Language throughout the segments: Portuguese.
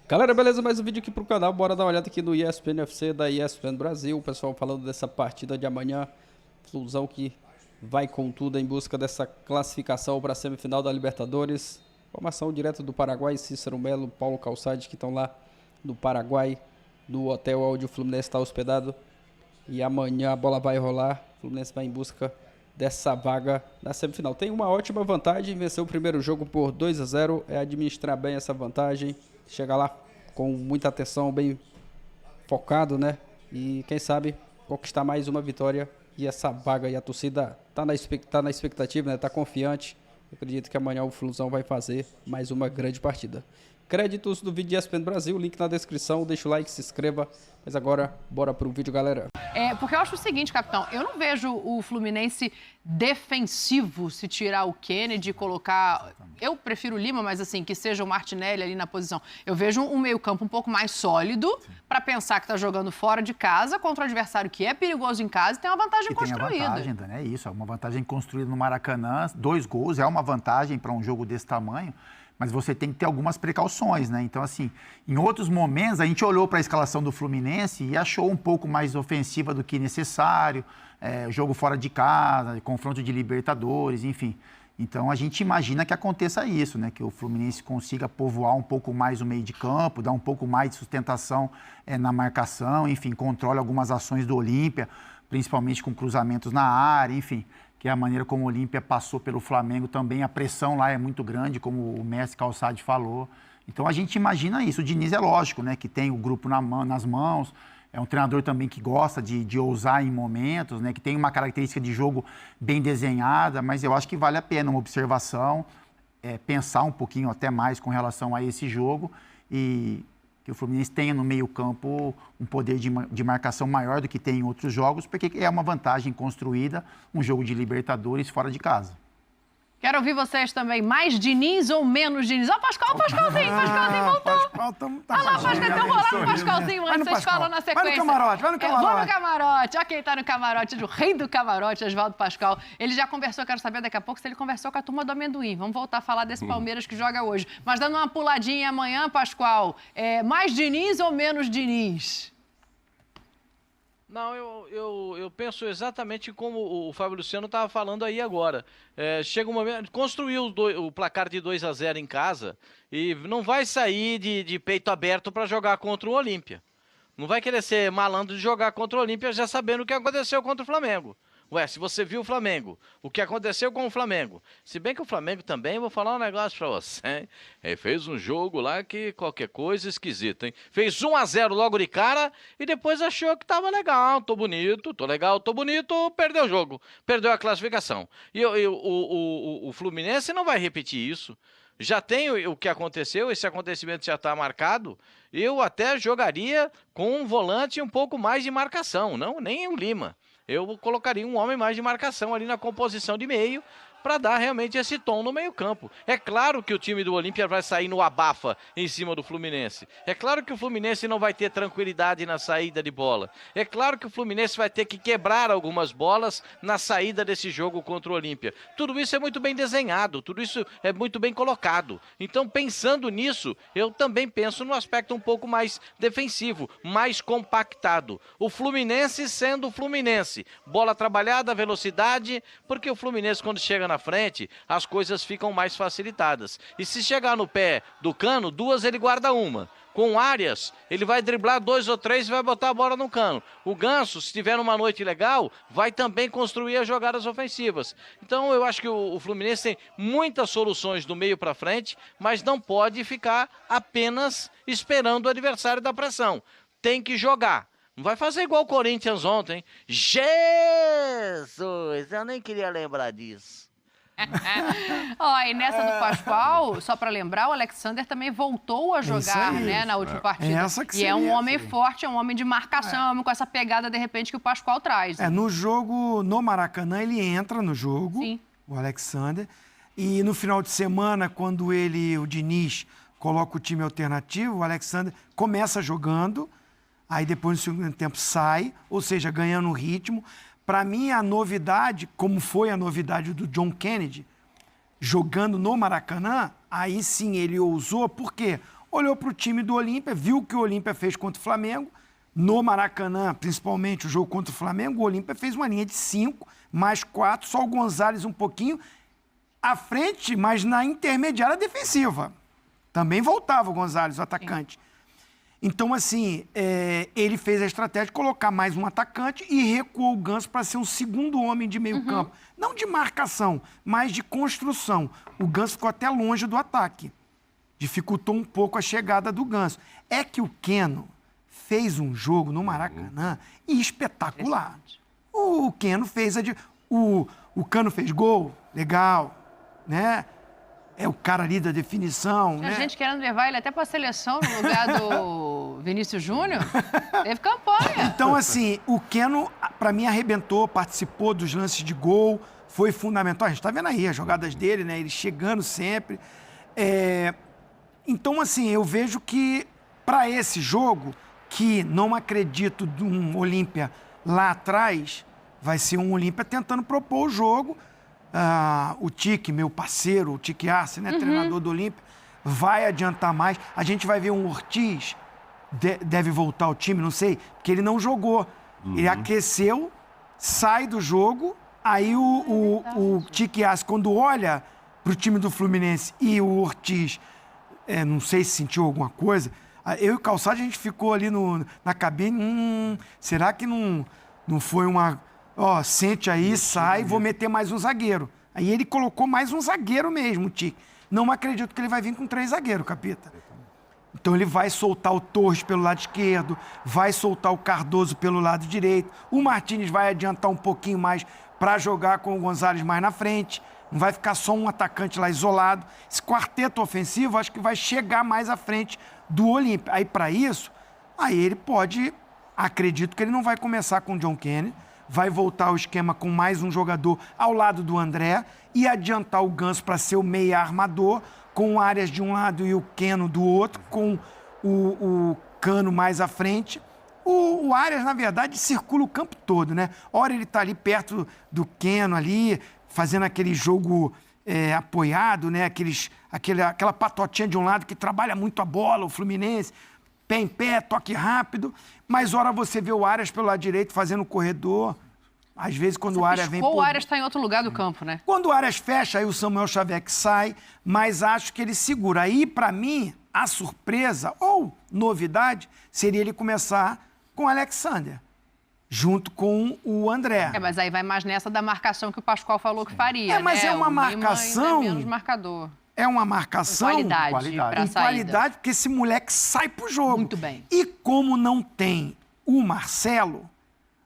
Galera, beleza? Mais um vídeo aqui pro canal. Bora dar uma olhada aqui no ESPN FC da ESPN Brasil. O pessoal falando dessa partida de amanhã. Flusão que vai com tudo em busca dessa classificação para a semifinal da Libertadores. Formação direto do Paraguai, Cícero Melo, Paulo Calçade, que estão lá no Paraguai, no hotel onde o Fluminense está hospedado. E amanhã a bola vai rolar. O Fluminense vai em busca dessa vaga na semifinal. Tem uma ótima vantagem, venceu o primeiro jogo por 2-0. É administrar bem essa vantagem. Chegar lá com muita atenção, bem focado, né? E quem sabe conquistar mais uma vitória e essa vaga. E a torcida tá na expectativa, né? Tá confiante. Eu acredito que amanhã o Flusão vai fazer mais uma grande partida. Créditos do vídeo ESPN Brasil, link na descrição. Deixa o like, se inscreva. Mas agora, bora pro vídeo, galera. Porque eu acho o seguinte, capitão, eu não vejo o Fluminense defensivo se tirar o Kennedy e colocar... Eu prefiro o Lima, mas assim, que seja o Martinelli ali na posição. Eu vejo um meio-campo um pouco mais sólido para pensar que tá jogando fora de casa contra o adversário que é perigoso em casa e tem uma vantagem construída. Tem a vantagem, Dani, é isso, é uma vantagem construída no Maracanã, 2 gols, é uma vantagem para um jogo desse tamanho. Mas você tem que ter algumas precauções, né? Então, assim, em outros momentos, a gente olhou para a escalação do Fluminense e achou um pouco mais ofensiva do que necessário, jogo fora de casa, confronto de Libertadores, enfim. Então, a gente imagina que aconteça isso, né? Que o Fluminense consiga povoar um pouco mais o meio de campo, dar um pouco mais de sustentação na marcação, enfim, controle algumas ações do Olímpia, principalmente com cruzamentos na área, enfim, que é a maneira como o Olímpia passou pelo Flamengo também, a pressão lá é muito grande, como o Messi Calçade falou. Então a gente imagina isso. O Diniz é lógico, né, que tem o grupo nas mãos, é um treinador também que gosta de ousar em momentos, né, que tem uma característica de jogo bem desenhada, mas eu acho que vale a pena uma observação, pensar um pouquinho até mais com relação a esse jogo e que o Fluminense tenha no meio-campo um poder de marcação maior do que tem em outros jogos, porque é uma vantagem construída, um jogo de Libertadores fora de casa. Quero ouvir vocês também. Mais Diniz ou menos Diniz? Ó, Pascalzinho voltou. Olha lá, Pascal, então vou lá no Pascalzinho antes, vocês falam na sequência. Vai no camarote, vai no camarote. Vamos no camarote. Olha quem tá no camarote, o rei do camarote, Oswaldo Pascal. Ele já conversou, quero saber daqui a pouco se ele conversou com a turma do amendoim. Vamos voltar a falar desse Palmeiras que joga hoje. Mas dando uma puladinha amanhã, Pascoal, mais Diniz ou menos Diniz? Não, eu penso exatamente como o Fábio Luciano estava falando aí agora. Chega um momento, construiu o placar de 2-0 em casa e não vai sair de peito aberto para jogar contra o Olímpia. Não vai querer ser malandro de jogar contra o Olímpia já sabendo o que aconteceu contra o Flamengo. Ué, se você viu o Flamengo, o que aconteceu com o Flamengo? Se bem que o Flamengo também, vou falar um negócio pra você, hein? Fez um jogo lá que qualquer coisa esquisita, hein? Fez 1-0 logo de cara e depois achou que tava legal, tô bonito, tô legal, tô bonito, perdeu o jogo, perdeu a classificação. E o Fluminense não vai repetir isso. Já tem o que aconteceu, esse acontecimento já está marcado. Eu até jogaria com um volante um pouco mais de marcação, não nem o Lima. Eu colocaria um homem mais de marcação ali na composição de meio para dar realmente esse tom no meio-campo. É claro que o time do Olímpia vai sair no abafa em cima do Fluminense. É claro que o Fluminense não vai ter tranquilidade na saída de bola. É claro que o Fluminense vai ter que quebrar algumas bolas na saída desse jogo contra o Olímpia. Tudo isso é muito bem desenhado, tudo isso é muito bem colocado. Então, pensando nisso, eu também penso no aspecto um pouco mais defensivo, mais compactado. O Fluminense sendo o Fluminense. Bola trabalhada, velocidade, porque o Fluminense quando chega na frente, as coisas ficam mais facilitadas. E se chegar no pé do Cano, 2 ele guarda uma. Com Arias, ele vai driblar 2 ou 3 e vai botar a bola no Cano. O Ganso, se tiver uma noite legal, vai também construir as jogadas ofensivas. Então eu acho que o Fluminense tem muitas soluções do meio para frente, mas não pode ficar apenas esperando o adversário da pressão. Tem que jogar. Não vai fazer igual o Corinthians ontem. Jesus, eu nem queria lembrar disso. E nessa do Pascoal, só para lembrar, o Alexander também voltou a jogar, né, na última partida. E é um homem forte, é um homem de marcação, é um homem com essa pegada, de repente, que o Pascoal traz. Né? No jogo, no Maracanã, ele entra no jogo, sim, o Alexander. E no final de semana, quando o Diniz, coloca o time alternativo, o Alexander começa jogando, aí depois no segundo tempo sai, ou seja, ganhando ritmo. Para mim, a novidade, como foi a novidade do John Kennedy, jogando no Maracanã, aí sim ele ousou, porque olhou para o time do Olímpia, viu o que o Olímpia fez contra o Flamengo. No Maracanã, principalmente o jogo contra o Flamengo, o Olímpia fez uma linha de 5, mais 4, só o Gonzalez um pouquinho à frente, mas na intermediária defensiva. Também voltava o Gonzalez, o atacante. Então, assim, ele fez a estratégia de colocar mais um atacante e recuou o Ganso para ser um segundo homem de meio campo. Não de marcação, mas de construção. O Ganso ficou até longe do ataque. Dificultou um pouco a chegada do Ganso. É que o Keno fez um jogo no Maracanã espetacular. O Keno fez o Cano fez gol, legal, né? É o cara ali da definição, Tinha né? gente querendo levar ele até para a seleção no lugar do Vinícius Júnior. Teve campanha. Então, assim, o Keno, para mim, arrebentou, participou dos lances de gol, foi fundamental. A gente tá vendo aí as jogadas dele, né? Ele chegando sempre. Então, assim, eu vejo que para esse jogo, que não acredito de um Olímpia lá atrás, vai ser um Olímpia tentando propor o jogo. O Tique, meu parceiro, o Tique Arce, né, treinador do Olímpia, vai adiantar mais. A gente vai ver um Ortiz, deve voltar ao time, não sei, porque ele não jogou. Ele aqueceu, sai do jogo, aí o Tique Arce, quando olha para o time do Fluminense e o Ortiz, não sei se sentiu alguma coisa, eu e o Calçado, a gente ficou ali na cabine, será que não foi uma... sente aí, sai, vou meter mais um zagueiro. Aí ele colocou mais um zagueiro mesmo, o Tique. Não acredito que ele vai vir com 3 zagueiros, Capita. Então ele vai soltar o Torres pelo lado esquerdo, vai soltar o Cardoso pelo lado direito, o Martínez vai adiantar um pouquinho mais para jogar com o Gonzalez mais na frente, não vai ficar só um atacante lá isolado. Esse quarteto ofensivo acho que vai chegar mais à frente do Olímpia. Aí para isso, aí ele pode, acredito que ele não vai começar com o John Kennedy, vai voltar ao esquema com mais um jogador ao lado do André e adiantar o Ganso para ser o meia armador, com o Arias de um lado e o Keno do outro, com o Cano mais à frente. O Arias, na verdade, circula o campo todo, né? Ora ele está ali perto do Keno ali, fazendo aquele jogo apoiado, né? Aquela patotinha de um lado que trabalha muito a bola, o Fluminense, pé em pé, toque rápido, mas ora você vê o Arias pelo lado direito fazendo o corredor. Às vezes, quando o Arias vem... O Arias está em outro lugar do campo, né? Quando o Arias fecha, aí o Samuel Xavier que sai, mas acho que ele segura. Aí, para mim, a surpresa ou novidade seria ele começar com o Alexander, junto com o André. Mas aí vai mais nessa da marcação que o Pascoal falou que faria, mas né? é uma O Lima marcação... ainda é menos marcador. É uma marcação... Qualidade. Qualidade, porque esse moleque sai pro jogo. Muito bem. E como não tem o Marcelo,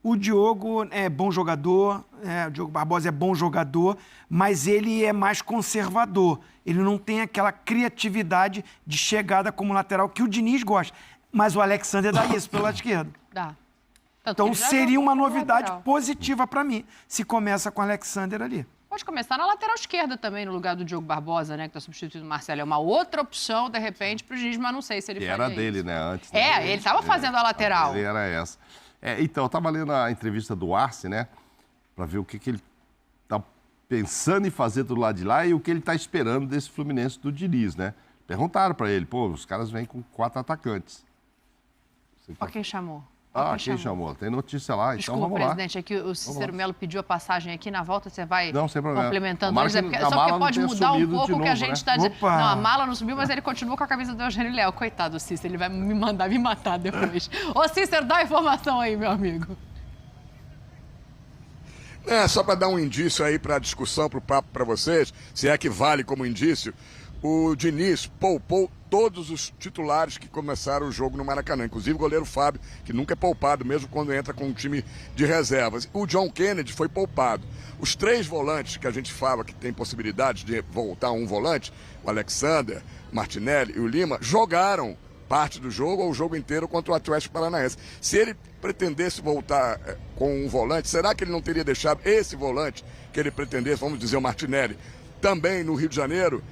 o Diogo é bom jogador, o Diogo Barbosa é bom jogador, mas ele é mais conservador. Ele não tem aquela criatividade de chegada como lateral que o Diniz gosta. Mas o Alexander dá isso pelo lado esquerdo. Dá. Então seria uma novidade positiva para mim, se começa com o Alexander ali. Pode começar na lateral esquerda também, no lugar do Diogo Barbosa, né? Que está substituindo o Marcelo. É uma outra opção, de repente, para o Diniz, mas não sei se ele faria era isso. dele, né? Antes. Ele estava fazendo a lateral. Ele era essa. Então, eu estava lendo a entrevista do Arce, né? Para ver o que ele está pensando em fazer do lado de lá e o que ele está esperando desse Fluminense do Diniz, né? Perguntaram para ele, os caras vêm com 4 atacantes. Ó quem chamou. Quem chamou? Tem notícia lá, Desculpa, então vamos lá. presidente, é que o Cícero Melo pediu a passagem aqui, na volta você vai sem complementando eles. Só porque pode mudar um pouco o que a gente está dizendo. Opa. Não, a mala não subiu, mas ele continua com a camisa do Eugênio Leal. Coitado do Cícero, ele vai me mandar me matar depois. Ô Cícero, dá a informação aí, meu amigo. Só para dar um indício aí para a discussão, para o papo para vocês, se é que vale como indício, o Diniz poupou todos os titulares que começaram o jogo no Maracanã, inclusive o goleiro Fábio, que nunca é poupado, mesmo quando entra com um time de reservas. O John Kennedy foi poupado. Os 3 volantes que a gente fala que tem possibilidade de voltar um volante, o Alexander, Martinelli e o Lima, jogaram parte do jogo ou o jogo inteiro contra o Atlético Paranaense. Se ele pretendesse voltar com um volante, será que ele não teria deixado esse volante que ele pretendesse, vamos dizer, o Martinelli, também no Rio de Janeiro?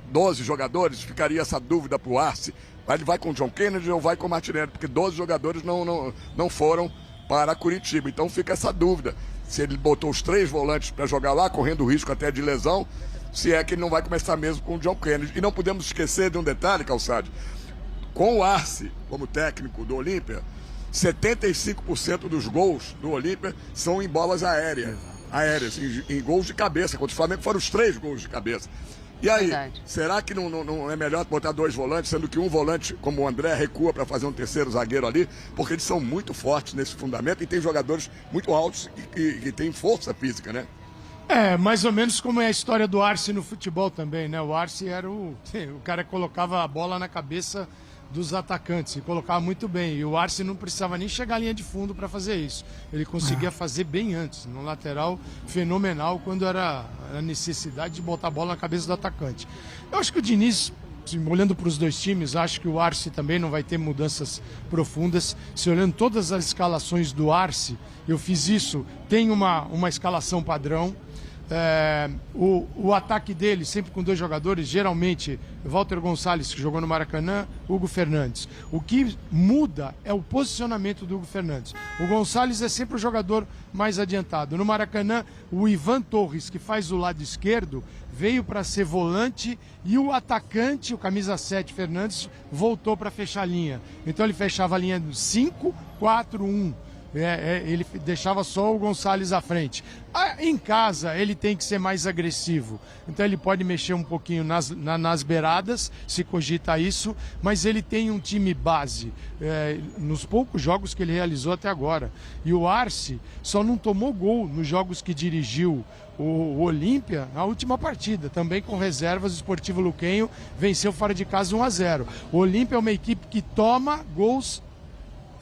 12 jogadores, ficaria essa dúvida para o Arce. Ele vai com o John Kennedy ou vai com o Martinelli? Porque 12 jogadores não foram para Curitiba. Então fica essa dúvida. Se ele botou os 3 volantes para jogar lá, correndo risco até de lesão, se é que ele não vai começar mesmo com o John Kennedy. E não podemos esquecer de um detalhe, Calçade. Com o Arce como técnico do Olímpia, 75% dos gols do Olímpia são em bolas aéreas, em gols de cabeça. Contra o Flamengo foram os 3 gols de cabeça. E aí, será que não é melhor botar 2 volantes, sendo que um volante, como o André, recua para fazer um terceiro zagueiro ali? Porque eles são muito fortes nesse fundamento e tem jogadores muito altos e têm força física, né? É, mais ou menos como é a história do Arce no futebol também, né? O Arce era o cara que colocava a bola na cabeça dos atacantes e colocava muito bem. E o Arce não precisava nem chegar à linha de fundo para fazer isso. Ele conseguia fazer bem antes, no lateral fenomenal, quando era a necessidade de botar a bola na cabeça do atacante. Eu acho que o Diniz, olhando para os 2 times, acho que o Arce também não vai ter mudanças profundas. Se olhando todas as escalações do Arce, eu fiz isso, tem uma escalação padrão. O ataque dele, sempre com 2 jogadores, geralmente Walter Gonçalves, que jogou no Maracanã, Hugo Fernandes. O que muda é o posicionamento do Hugo Fernandes. O Gonçalves é sempre o jogador mais adiantado. No Maracanã, o Ivan Torres, que faz o lado esquerdo, veio para ser volante, e o atacante, o camisa 7, Fernandes, voltou para fechar a linha. Então ele fechava a linha do 5-4-1. Ele deixava só o Gonçalves à frente. Em casa, ele tem que ser mais agressivo. Então, ele pode mexer um pouquinho nas beiradas, se cogita isso, mas ele tem um time base nos poucos jogos que ele realizou até agora. E o Arce só não tomou gol nos jogos que dirigiu o Olímpia na última partida, também com reservas. O Sportivo Luquenho venceu fora de casa 1-0. O Olímpia é uma equipe que toma gols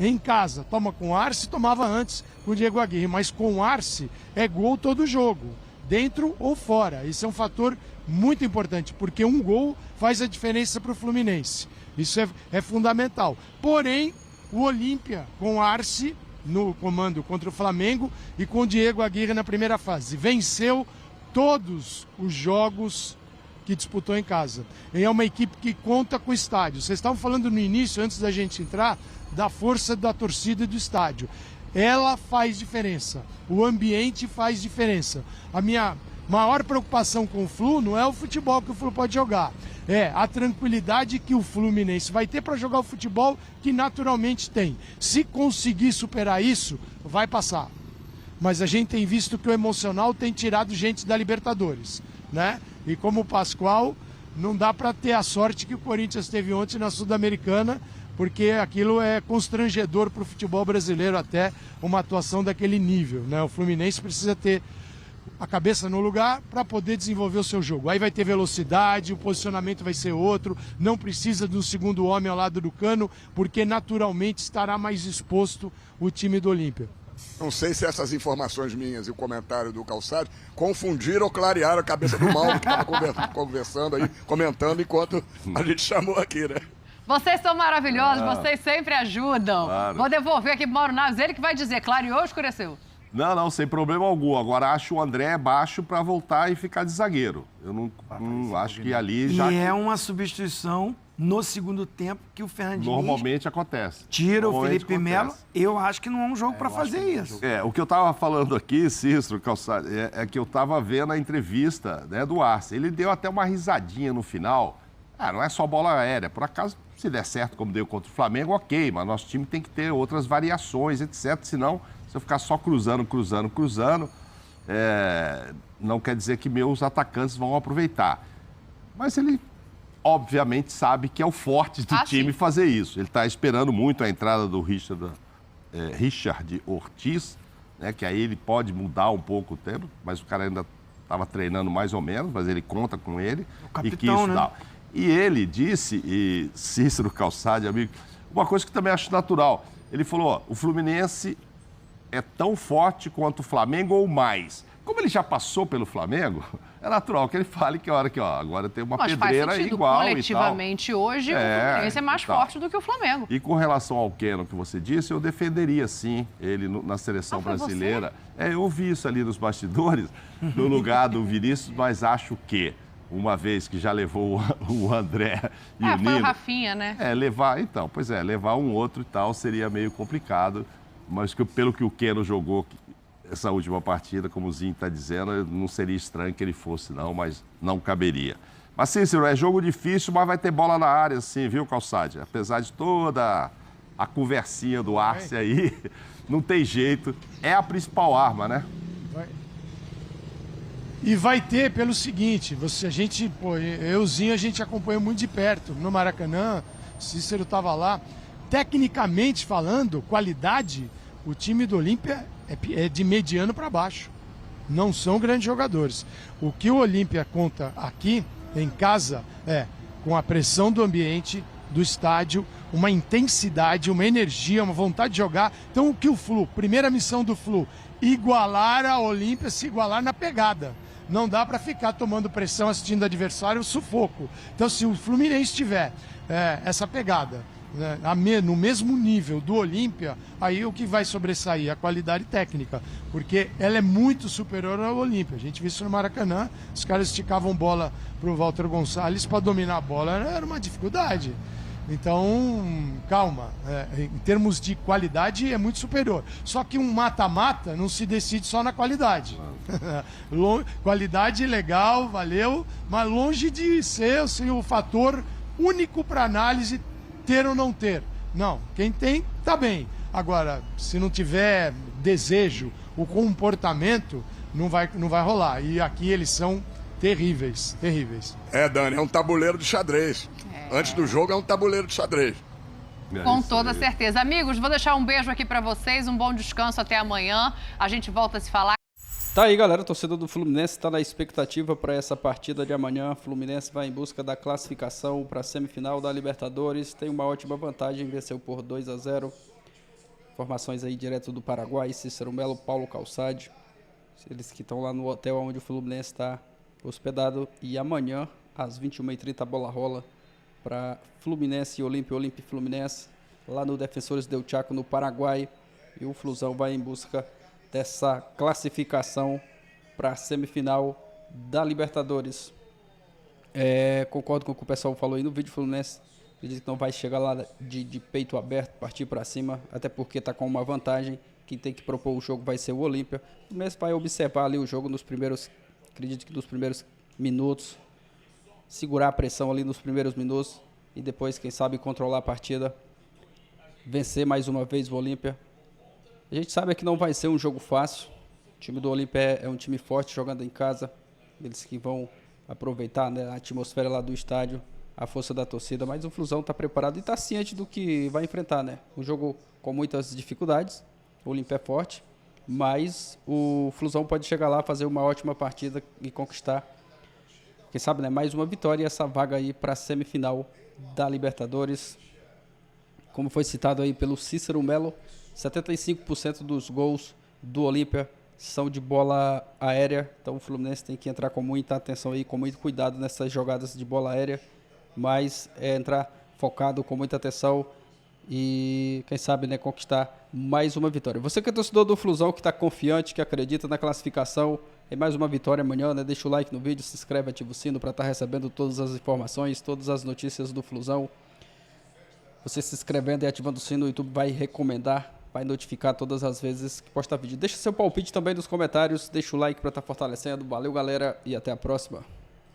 em casa, toma com o Arce, tomava antes com o Diego Aguirre, mas com o Arce é gol todo jogo, dentro ou fora. Isso é um fator muito importante, porque um gol faz a diferença para o Fluminense. Isso é fundamental. Porém, o Olímpia com o Arce no comando contra o Flamengo e com o Diego Aguirre na primeira fase, venceu todos os jogos que disputou em casa. E é uma equipe que conta com o estádio. Vocês estavam falando no início, antes da gente entrar, da força da torcida e do estádio. Ela faz diferença. O ambiente faz diferença. A minha maior preocupação com o Flu não é o futebol que o Flu pode jogar. É a tranquilidade que o Fluminense vai ter para jogar o futebol que naturalmente tem. Se conseguir superar isso, vai passar. Mas a gente tem visto que o emocional tem tirado gente da Libertadores, né? E como o Pascoal, não dá para ter a sorte que o Corinthians teve ontem na Sul-Americana, porque aquilo é constrangedor para o futebol brasileiro, até uma atuação daquele nível, né? O Fluminense precisa ter a cabeça no lugar para poder desenvolver o seu jogo. Aí vai ter velocidade, o posicionamento vai ser outro, não precisa de um segundo homem ao lado do Cano, porque naturalmente estará mais exposto o time do Olímpia. Não sei se essas informações minhas e o comentário do Calçado confundiram ou clarearam a cabeça do Mauro, que estava conversando aí, comentando enquanto a gente chamou aqui, né? Vocês são maravilhosos, vocês sempre ajudam. Claro. Vou devolver aqui pro Mauro Naves, ele que vai dizer, clareou ou escureceu? Não, sem problema algum. Agora acho o André baixo para voltar e ficar de zagueiro. Eu não acho que ali já... E é uma substituição no segundo tempo que o Fernandinho normalmente acontece. Tira o Normalmente Felipe Melo. Eu acho que não é um jogo para fazer isso. O que eu estava falando aqui, Cícero Calçado, é que eu estava vendo a entrevista, né, do Arce. Ele deu até uma risadinha no final. Não é só bola aérea. Por acaso, se der certo como deu contra o Flamengo, ok. Mas nosso time tem que ter outras variações, etc. Senão, se eu ficar só cruzando, não quer dizer que meus atacantes vão aproveitar. Mas ele, obviamente, sabe que é o forte do time fazer isso. Ele está esperando muito a entrada do Richard Ortiz, né, que aí ele pode mudar um pouco o tempo, mas o cara ainda estava treinando mais ou menos, mas ele conta com ele. O capitão, e que isso né? dá. E ele disse, e Cícero Calçado, amigo, uma coisa que também acho natural. Ele falou, o Fluminense é tão forte quanto o Flamengo ou mais. Como ele já passou pelo Flamengo, é natural que ele fale que agora tem uma pedreira igual coletivamente e tal. Hoje, o Fluminense é mais forte do que o Flamengo. E com relação ao Keno que você disse, eu defenderia sim ele na seleção brasileira. Eu ouvi isso ali nos bastidores, no lugar do Vinícius, mas acho que, uma vez que já levou o André e o Nino... foi o Rafinha, né? Levar um outro e tal seria meio complicado, mas pelo que o Keno jogou essa última partida, como o Zinho está dizendo, não seria estranho que ele fosse não, mas não caberia. Mas, Cícero, é jogo difícil, mas vai ter bola na área, sim, viu, Calçade? Apesar de toda a conversinha do Arce aí, não tem jeito. É a principal arma, né? E vai ter pelo seguinte, a gente acompanhou muito de perto no Maracanã, Cícero estava lá. Tecnicamente falando, qualidade, o time do Olímpia é de mediano para baixo. Não são grandes jogadores. O que o Olímpia conta aqui, em casa, é com a pressão do ambiente, do estádio, uma intensidade, uma energia, uma vontade de jogar. Então, o que o Flu, primeira missão do Flu, igualar a Olímpia, se igualar na pegada. Não dá para ficar tomando pressão, assistindo o adversário, sufoco. Então, se o Fluminense tiver essa pegada, no mesmo nível do Olímpia, aí o que vai sobressair? A qualidade técnica, porque ela é muito superior ao Olímpia. A gente viu isso no Maracanã, os caras esticavam bola pro Walter Gonçalves para dominar a bola, era uma dificuldade. Então, calma, em termos de qualidade é muito superior. Só que um mata-mata não se decide só na qualidade. Qualidade legal, valeu, mas longe de ser assim, o fator único para análise ter ou não ter. Não, quem tem, tá bem. Agora, se não tiver desejo, o comportamento, não vai rolar. E aqui eles são terríveis, terríveis. Dani, é um tabuleiro de xadrez. Antes do jogo é um tabuleiro de xadrez. Com toda certeza. Amigos, vou deixar um beijo aqui para vocês, um bom descanso até amanhã. A gente volta a se falar. Tá aí, galera, o torcedor do Fluminense está na expectativa para essa partida de amanhã. O Fluminense vai em busca da classificação para a semifinal da Libertadores. Tem uma ótima vantagem, venceu por 2-0. Informações aí direto do Paraguai, Cícero Melo, Paulo Calçade. Eles que estão lá no hotel onde o Fluminense está hospedado. E amanhã, às 21h30, a bola rola para Fluminense e Olímpia e Fluminense, lá no Defensores del Chaco, no Paraguai. E o Flusão vai em busca dessa classificação para a semifinal da Libertadores. Concordo com o que o pessoal falou aí no vídeo. Fluminense diz que não vai chegar lá de peito aberto, partir para cima, até porque está com uma vantagem. Quem tem que propor o jogo vai ser o Olímpia. O Fluminense vai observar ali o jogo nos primeiros, acredito que nos primeiros minutos, segurar a pressão ali nos primeiros minutos e depois, quem sabe, controlar a partida, vencer mais uma vez o Olímpia. A gente sabe que não vai ser um jogo fácil. O time do Olímpia é um time forte jogando em casa. Eles que vão aproveitar, né, a atmosfera lá do estádio, a força da torcida. Mas o Flusão está preparado e está ciente do que vai enfrentar, né? Um jogo com muitas dificuldades. O Olímpia é forte, mas o Flusão pode chegar lá, fazer uma ótima partida e conquistar, quem sabe, né, mais uma vitória e essa vaga aí para a semifinal da Libertadores. Como foi citado aí pelo Cícero Melo, 75% dos gols do Olímpia são de bola aérea. Então o Fluminense tem que entrar com muita atenção aí, com muito cuidado nessas jogadas de bola aérea. Mas entrar focado, com muita atenção e, quem sabe, né, conquistar mais uma vitória. Você que é torcedor do Flusão, que está confiante, que acredita na classificação, em mais uma vitória amanhã, né? Deixa o like no vídeo, se inscreve, ativa o sino para estar recebendo todas as informações, todas as notícias do Flusão. Você se inscrevendo e ativando o sino, o YouTube vai recomendar, vai notificar todas as vezes que postar vídeo. Deixa seu palpite também nos comentários, deixa o like para estar fortalecendo. Valeu, galera, e até a próxima.